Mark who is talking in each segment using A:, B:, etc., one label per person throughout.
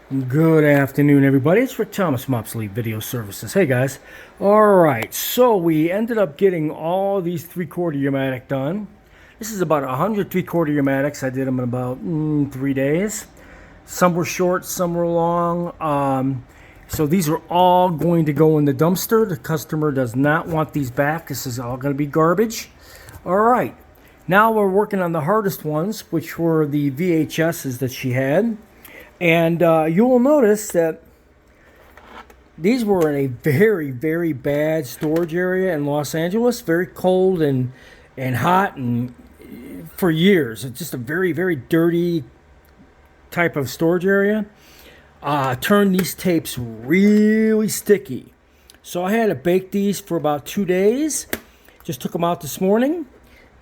A: Good afternoon, everybody. It's Rick Thomas from Obsolete Video Services. Hey, guys. All right, so we ended up getting all these three-quarter U-matic done. This is about 100 three-quarter U-matics. I did them in about 3 days. Some were short, some were long. So these are all going to go in the dumpster. The customer does not want these back. This is all going to be garbage. All right. Now we're working on the hardest ones, which were the VHSs that she had. And you will notice that these were in a very, very bad storage area in Los Angeles. Very cold and hot and for years. It's just a very, very dirty type of storage area. Turned these tapes really sticky. So I had to bake these for about 2 days. Just took them out this morning.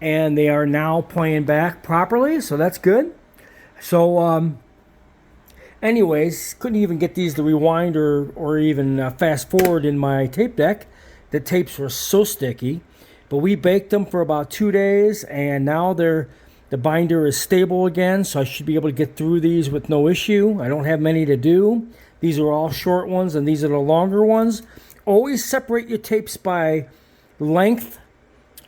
A: And they are now playing back properly. So that's good. So, anyways, couldn't even get these to rewind or even fast forward in my tape deck. The tapes were so sticky. But we baked them for about 2 days, and now the binder is stable again, so I should be able to get through these with no issue. I don't have many to do. These are all short ones, and these are the longer ones. Always separate your tapes by length,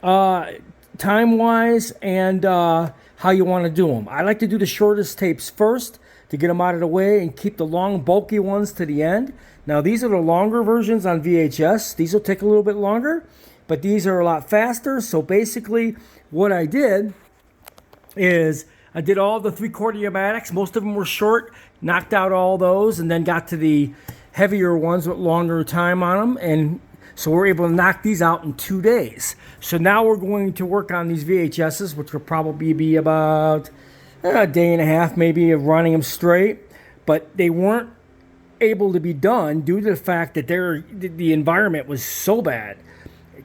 A: time-wise, and how you want to do them. I like to do the shortest tapes first, to get them out of the way and keep the long, bulky ones to the end. Now, these are the longer versions on VHS. These will take a little bit longer, but these are a lot faster. So basically, what I did is I did all the three-quarter U-matics. Most of them were short, knocked out all those, and then got to the heavier ones with longer time on them. And so we're able to knock these out in 2 days. So now we're going to work on these VHSs, which will probably be about a day and a half maybe of running them straight, but they weren't able to be done due to the fact that the environment was so bad.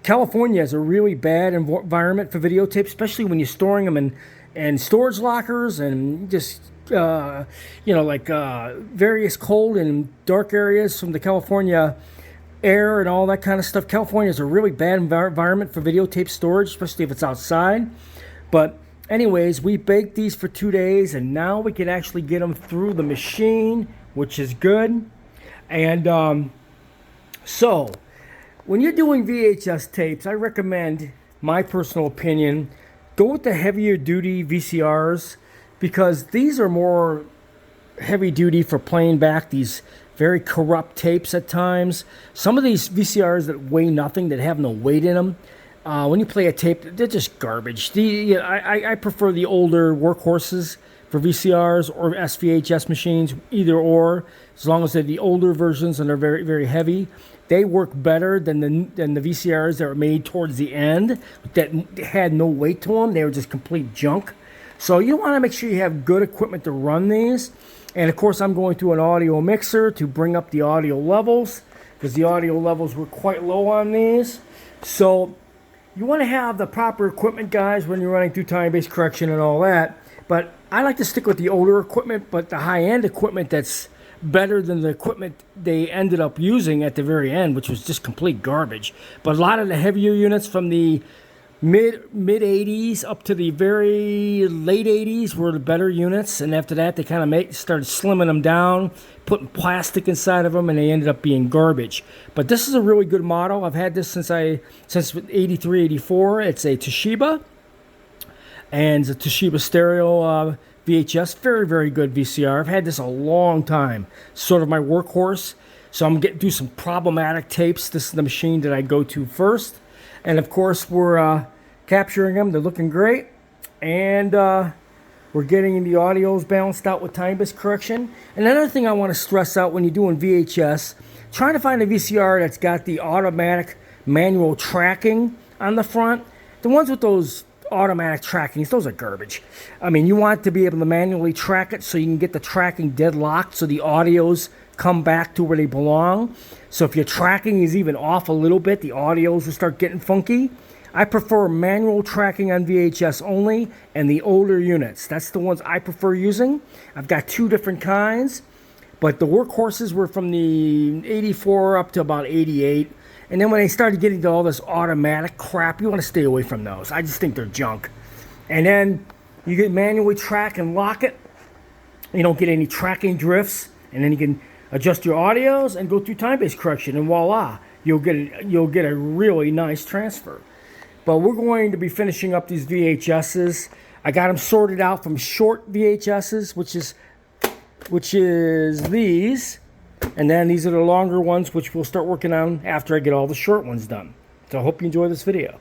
A: California is a really bad environment for videotapes, especially when you're storing them in storage lockers and just various cold and dark areas from the California air and all that kind of stuff. California is a really bad environment for videotape storage, especially if it's outside. But anyways, we baked these for 2 days, and now we can actually get them through the machine, which is good. And so, when you're doing VHS tapes, I recommend, my personal opinion, go with the heavier duty VCRs, because these are more heavy duty for playing back these very corrupt tapes at times. Some of these VCRs that weigh nothing, that have no weight in them, when you play a tape, they're just garbage. I prefer the older workhorses for VCRs or SVHS machines, either or, as long as they're the older versions and they're very, very heavy. They work better than the VCRs that were made towards the end that had no weight to them. They were just complete junk. So you want to make sure you have good equipment to run these. And of course, I'm going to an audio mixer to bring up the audio levels, because the audio levels were quite low on these. So you want to have the proper equipment, guys, when you're running through time-based correction and all that. But I like to stick with the older equipment, but the high-end equipment that's better than the equipment they ended up using at the very end, which was just complete garbage. But a lot of the heavier units from the mid 80s up to the very late 80s were the better units, and after that they kind of started slimming them down, putting plastic inside of them, and they ended up being garbage. But this is a really good model. I've had this since 83, 84. It's a Toshiba, and it's a Toshiba stereo VHS. Very, very good VCR. I've had this a long time. Sort of my workhorse. So I'm going to do some problematic tapes. This is the machine that I go to first. And of course, we're capturing them. They're looking great. And we're getting the audios balanced out with time-based correction. And another thing I want to stress out when you're doing VHS, trying to find a VCR that's got the automatic manual tracking on the front. The ones with those automatic trackings, those are garbage. I mean, you want to be able to manually track it so you can get the tracking deadlocked so the audios come back to where they belong. So if your tracking is even off a little bit, the audios will start getting funky. I prefer manual tracking on VHS only, and the older units. That's the ones I prefer using. I've got 2 different kinds, but the workhorses were from the 84 up to about 88. And then when they started getting to all this automatic crap, you want to stay away from those. I just think they're junk. And then you can manually track and lock it. You don't get any tracking drifts. And then you can adjust your audios and go through time-based correction, and voila, you'll get a really nice transfer. But we're going to be finishing up these VHSs. I got them sorted out from short VHSs, which is these, and then these are the longer ones, which we'll start working on after I get all the short ones done. So I hope you enjoy this video.